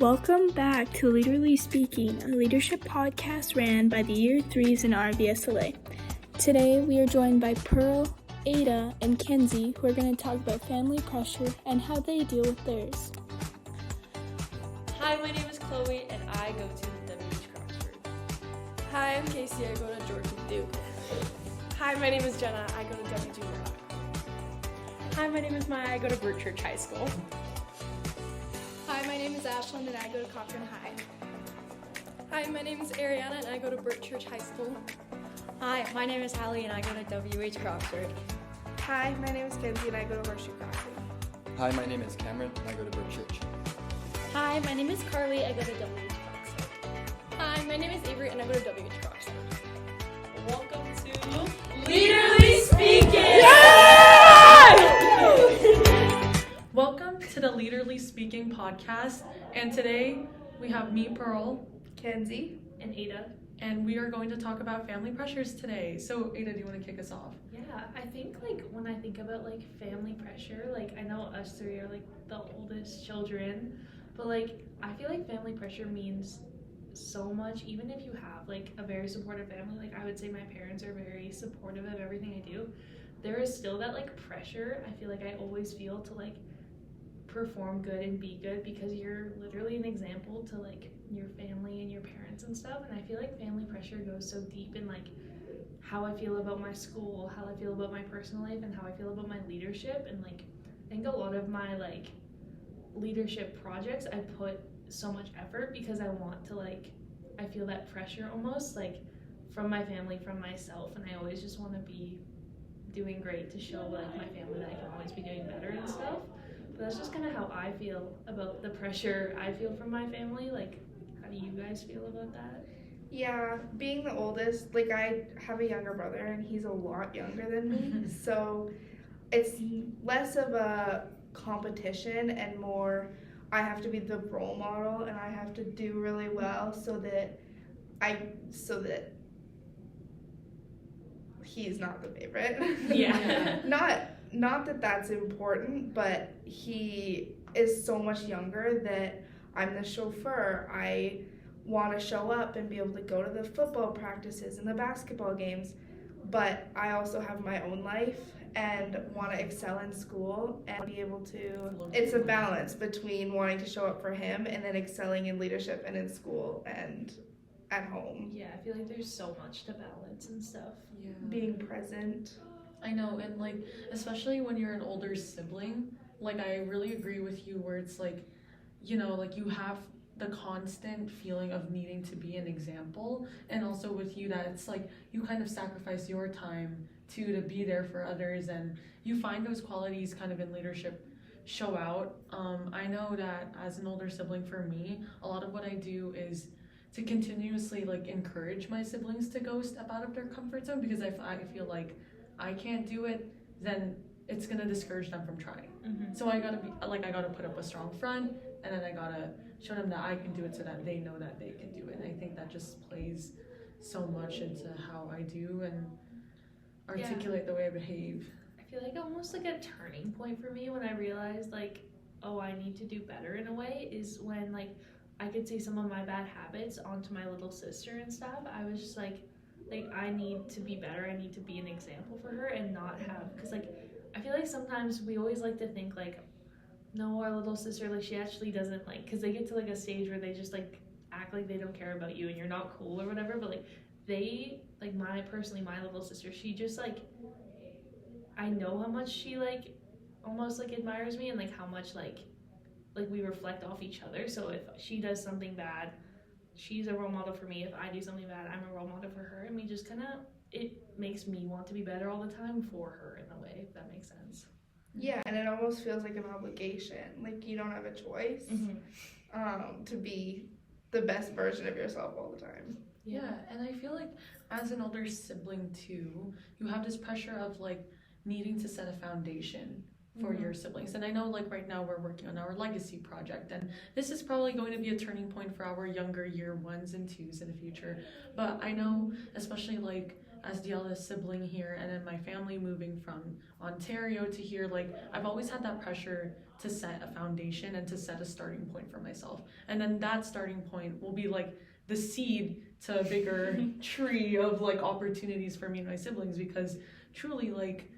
Welcome back to Lead-erally Speaking, a leadership podcast ran by the Year 3s in RVSLA. Today we are joined by Pearl, Ada, and Kenzie, who are going to talk about family pressure and how they deal with theirs. Hi, my name is Chloe, and I go to WH Croxford. Hi, I'm Casey. I go to Georgia Duke. Hi, my name is Jenna. I go to WG Rock. Hi, my name is Maya. I go to Birch Church High School. Hi, my name is Ashlyn and I go to Cochrane High. Hi, my name is Ariana and I go to Birch Church High School. Hi, my name is Hallie and I go to WH Croxford. Hi, my name is Kenzie and I go to Horseshoe Crossing. Hi, my name is Cameron and I go to Birch Church. Hi, my name is Carly. I go to WH Croxford. Hi, my name is Avery and I go to WH Croxford. Welcome to Lead-erally Speaking! Welcome to the Lead-erally Speaking podcast, and today we have me, Pearl, Kenzie, and Ada, and we are going to talk about family pressures today. So Ada, do you want to kick us off? Yeah, I think when I think about family pressure, I know us three are the oldest children, but I feel like family pressure means so much. Even if you have a very supportive family, I would say my parents are very supportive of everything I do, there is still that pressure. I feel I always feel to perform good and be good because you're literally an example to your family and your parents and stuff. And I feel family pressure goes so deep in how I feel about my school, how I feel about my personal life, and how I feel about my leadership. And I think a lot of my leadership projects I put so much effort because I want to I feel that pressure almost from my family, from myself, and I always just want to be doing great to show my family that I can always be doing better and stuff. But that's just kind of how I feel about the pressure I feel from my family. How do you guys feel about that? Yeah, being the oldest, I have a younger brother and he's a lot younger than me, so it's less of a competition and more I have to be the role model and I have to do really well so that he's not the favorite. Yeah. Not that that's important, but he is so much younger that I'm the chauffeur. I want to show up and be able to go to the football practices and the basketball games, but I also have my own life and want to excel in school and be able to. It's a balance between wanting to show up for him and then excelling in leadership and in school and at home. Yeah, I feel there's so much to balance and stuff. Yeah. Being present. I know, and especially when you're an older sibling, I really agree with you where it's you have the constant feeling of needing to be an example, and also with you that it's you kind of sacrifice your time to be there for others, and you find those qualities kind of in leadership show out. I know that as an older sibling for me, a lot of what I do is to continuously encourage my siblings to go step out of their comfort zone, because I feel I can't do it, then it's gonna discourage them from trying. Mm-hmm. So I gotta be I gotta put up a strong front, and then I gotta show them that I can do it so that they know that they can do it. And I think that just plays so much into how I do and articulate the way I behave. I feel almost a turning point for me when I realized oh, I need to do better in a way is when I could see some of my bad habits onto my little sister and stuff. I was just I need to be better. I need to be an example for her and not have, because I feel sometimes we always to think no, our little sister she actually doesn't because they get to a stage where they just act like they don't care about you and you're not cool or whatever, but they my little sister, she just I know how much she almost admires me and how much we reflect off each other. So if she does something bad, she's a role model for me. If I do something bad, I'm a role model for her, and we just it makes me want to be better all the time for her in a way, if that makes sense. Yeah, and it almost feels like an obligation. You don't have a choice to be the best version of yourself all the time. Yeah, and I feel as an older sibling too, you have this pressure of needing to set a foundation for your siblings. And I know right now we're working on our legacy project, and this is probably going to be a turning point for our younger year 1s and 2s in the future. But I know especially as the eldest sibling here, and then my family moving from Ontario to here, like I've always had that pressure to set a foundation and to set a starting point for myself. And then that starting point will be like the seed to a bigger tree of like opportunities for me and my siblings, because truly, like,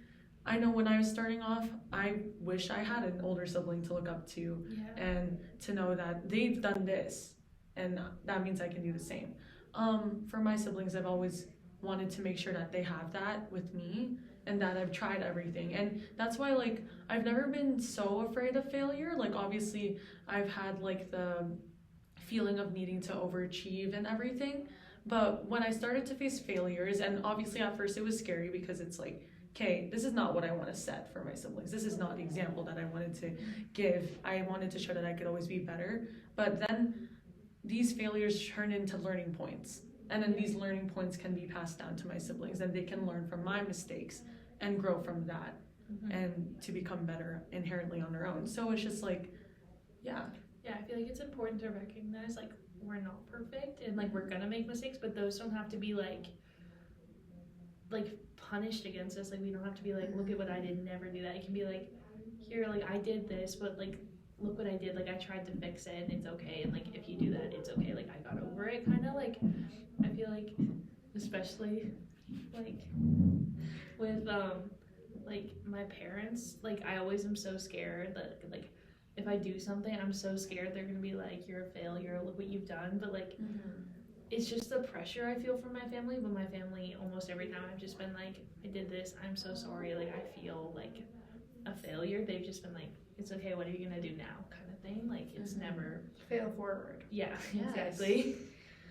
I know when I was starting off, I wish I had an older sibling to look up to and to know that they've done this and that means I can do the same. For my siblings, I've always wanted to make sure that they have that with me and that I've tried everything. And that's why, like, I've never been so afraid of failure. Like, obviously, I've had like the feeling of needing to overachieve and everything. But when I started to face failures, and obviously at first it was scary because it's like, okay, this is not what I want to set for my siblings. This is not the example that I wanted to give. I wanted to show that I could always be better. But then these failures turn into learning points. And then these learning points can be passed down to my siblings, and they can learn from my mistakes and grow from that and to become better inherently on their own. So it's just like, yeah. Yeah, I feel like it's important to recognize, like, we're not perfect and, like, we're gonna make mistakes, but those don't have to be, like punished against us. Like, we don't have to be like, look at what I did, never do that. It can be like, here, like, I did this, but like, look what I did, like, I tried to fix it and it's okay, and like, if you do that, it's okay, like, I got over it, kind of. Like, I feel like, especially like with like my parents, like, I always am so scared that, like, if I do something, I'm so scared they're gonna be like, you're a failure, look what you've done. But like, it's just the pressure I feel from my family. But my family, almost every time I've just been like, I did this, I'm so sorry, like, I feel like a failure, they've just been like, it's okay, what are you gonna do now, kind of thing. Like, it's never fail forward. Yeah, exactly.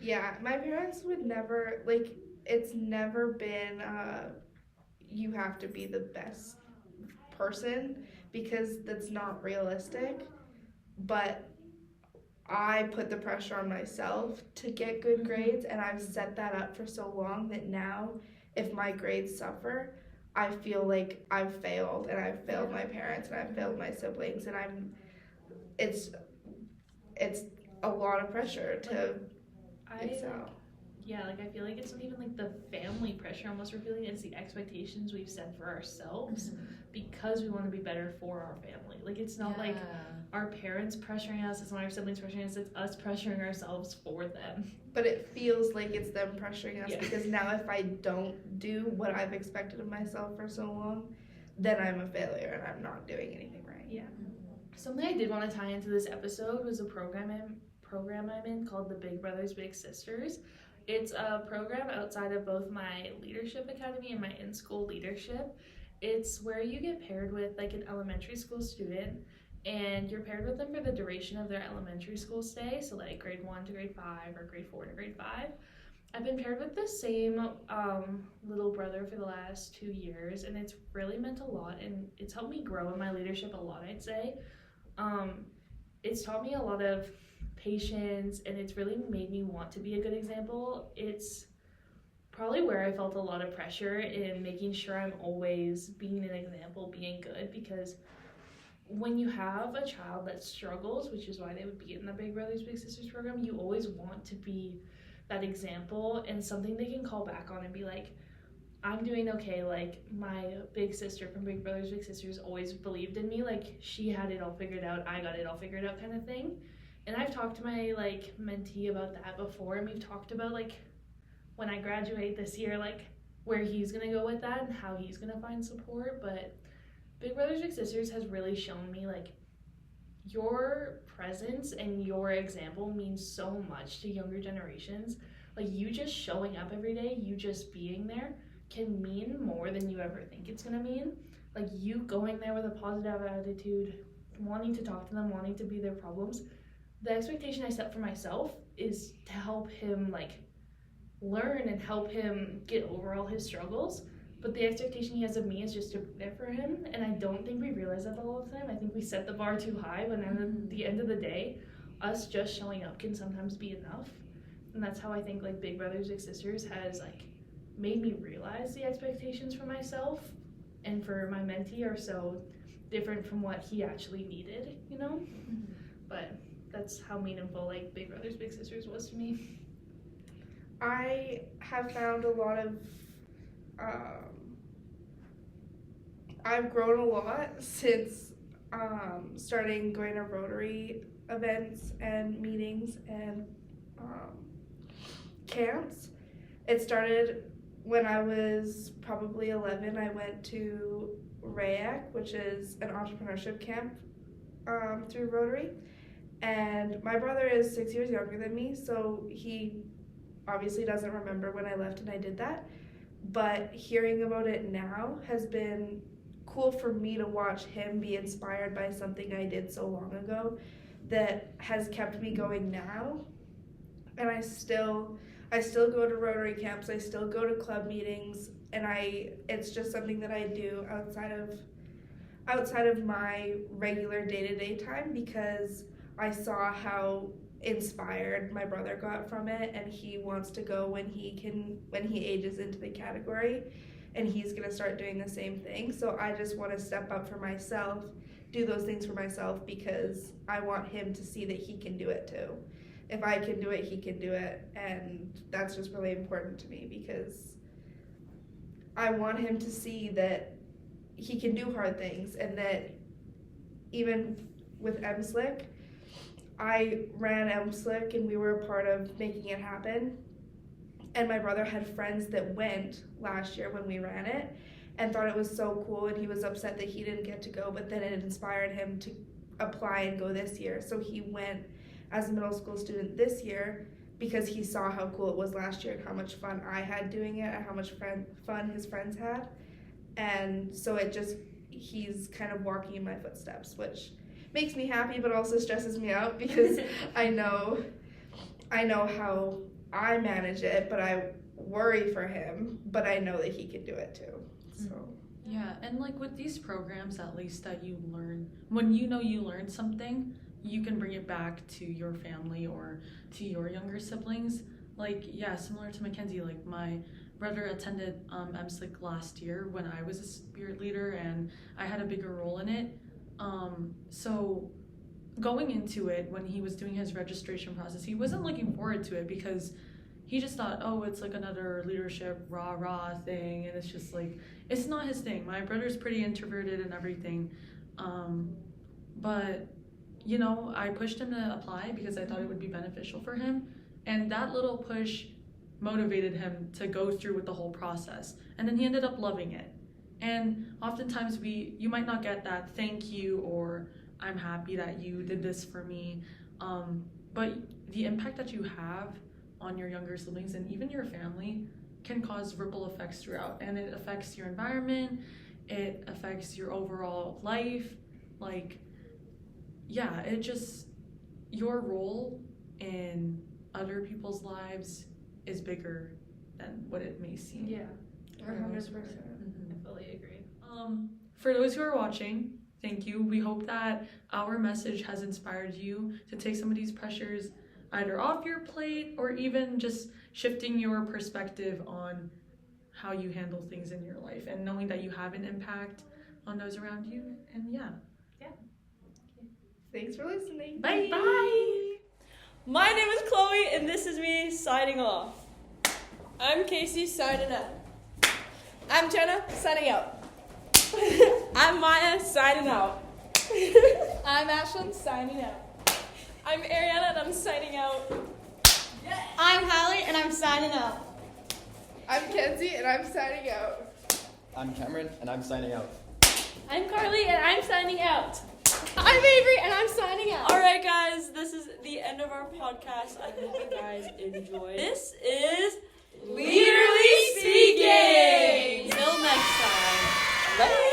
Yeah, my parents would never, like, it's never been you have to be the best person, because that's not realistic. But I put the pressure on myself to get good grades, and I've set that up for so long that now if my grades suffer, I feel like I've failed, and I've failed my parents, and I've failed my siblings, and it's a lot of pressure to excel. Yeah, like, I feel like it's not even like the family pressure almost we're feeling, it's the expectations we've set for ourselves because we want to be better for our family. Like, it's not like our parents pressuring us, it's not our siblings pressuring us, it's us pressuring ourselves for them. But it feels like it's them pressuring us because now if I don't do what I've expected of myself for so long, then I'm a failure and I'm not doing anything right. Yeah. Something I did want to tie into this episode was a program I'm in called the Big Brothers Big Sisters. It's a program outside of both my leadership academy and my in-school leadership. It's where you get paired with like an elementary school student, and you're paired with them for the duration of their elementary school stay, so like grade 1 to grade 5 or grade 4 to grade 5. I've been paired with the same little brother for the last 2 years, and it's really meant a lot, and it's helped me grow in my leadership a lot, I'd say. It's taught me a lot of patience, and it's really made me want to be a good example. It's probably where I felt a lot of pressure in making sure I'm always being an example, being good, because when you have a child that struggles, which is why they would be in the Big Brothers Big Sisters program, you always want to be that example and something they can call back on and be like, I'm doing okay. Like, my big sister from Big Brothers Big Sisters always believed in me, like, she had it all figured out, I got it all figured out, kind of thing. And I've talked to my like mentee about that before, and we've talked about like when I graduate this year, like where he's gonna go with that and how he's gonna find support. But Big Brothers Big Sisters has really shown me like your presence and your example means so much to younger generations. Like, you just showing up every day, you just being there can mean more than you ever think it's gonna mean. Like, you going there with a positive attitude, wanting to talk to them, wanting to be their problems. The expectation I set for myself is to help him like learn and help him get over all his struggles. But the expectation he has of me is just to be there for him. And I don't think we realize that all the time. I think we set the bar too high, but at the end of the day, us just showing up can sometimes be enough. And that's how I think like Big Brothers Big Sisters has like made me realize the expectations for myself and for my mentee are so different from what he actually needed, you know? But that's how meaningful like Big Brothers Big Sisters was to me. I have found a lot of I've grown a lot since starting going to Rotary events and meetings and camps. It started when I was probably 11. I went to RAAC, which is an entrepreneurship camp through Rotary. And my brother is 6 years younger than me, so he obviously doesn't remember when I left and I did that. But hearing about it now has been cool for me to watch him be inspired by something I did so long ago that has kept me going now. And I still go to Rotary camps, I still go to club meetings, and it's just something that I do outside of my regular day-to-day time, because I saw how inspired my brother got from it, and he wants to go when he ages into the category, and he's going to start doing the same thing. So I just want to step up for myself, do those things for myself, because I want him to see that he can do it too. If I can do it, he can do it, and that's just really important to me, because I want him to see that he can do hard things, and that even with MSLIC, I ran MSLIC and we were a part of making it happen. And my brother had friends that went last year when we ran it and thought it was so cool, and he was upset that he didn't get to go, but then it inspired him to apply and go this year. So he went as a middle school student this year because he saw how cool it was last year and how much fun I had doing it and how much fun his friends had. And so he's kind of walking in my footsteps, which makes me happy but also stresses me out, because I know how I manage it, but I worry for him, but I know that he can do it too. So yeah, and like with these programs, at least that you learn, when you learned something, you can bring it back to your family or to your younger siblings. Like, yeah, similar to Mackenzie, like my brother attended MSLIC last year when I was a spirit leader and I had a bigger role in it. So going into it, when he was doing his registration process, he wasn't looking forward to it because he just thought, oh, it's like another leadership rah thing, and it's just like, it's not his thing. My brother's pretty introverted and everything, but you know, I pushed him to apply because I thought it would be beneficial for him, and that little push motivated him to go through with the whole process, and then he ended up loving it. And oftentimes you might not get that thank you or I'm happy that you did this for me, but the impact that you have on your younger siblings and even your family can cause ripple effects throughout, and it affects your environment, it affects your overall life. Like, yeah, it just, your role in other people's lives is bigger than what it may seem. Yeah, 100%. I fully agree. For those who are watching, thank you. We hope that our message has inspired you to take some of these pressures either off your plate or even just shifting your perspective on how you handle things in your life and knowing that you have an impact on those around you. And yeah. Thanks for listening. Bye. Bye. My name is Chloe, and this is me signing off. I'm Casey signing out. I'm Jenna signing out. I'm Maya signing out. I'm Ashlyn signing out. I'm Ariana and I'm signing out. I'm Hallie and I'm signing out. I'm Kenzie and I'm signing out. I'm Cameron and I'm signing out. I'm Carly and I'm signing out. I'm Avery and I'm signing out. Alright guys, this is the end of our podcast. I hope you guys enjoyed. This is Lead-erally Speaking! Till next time. Bye!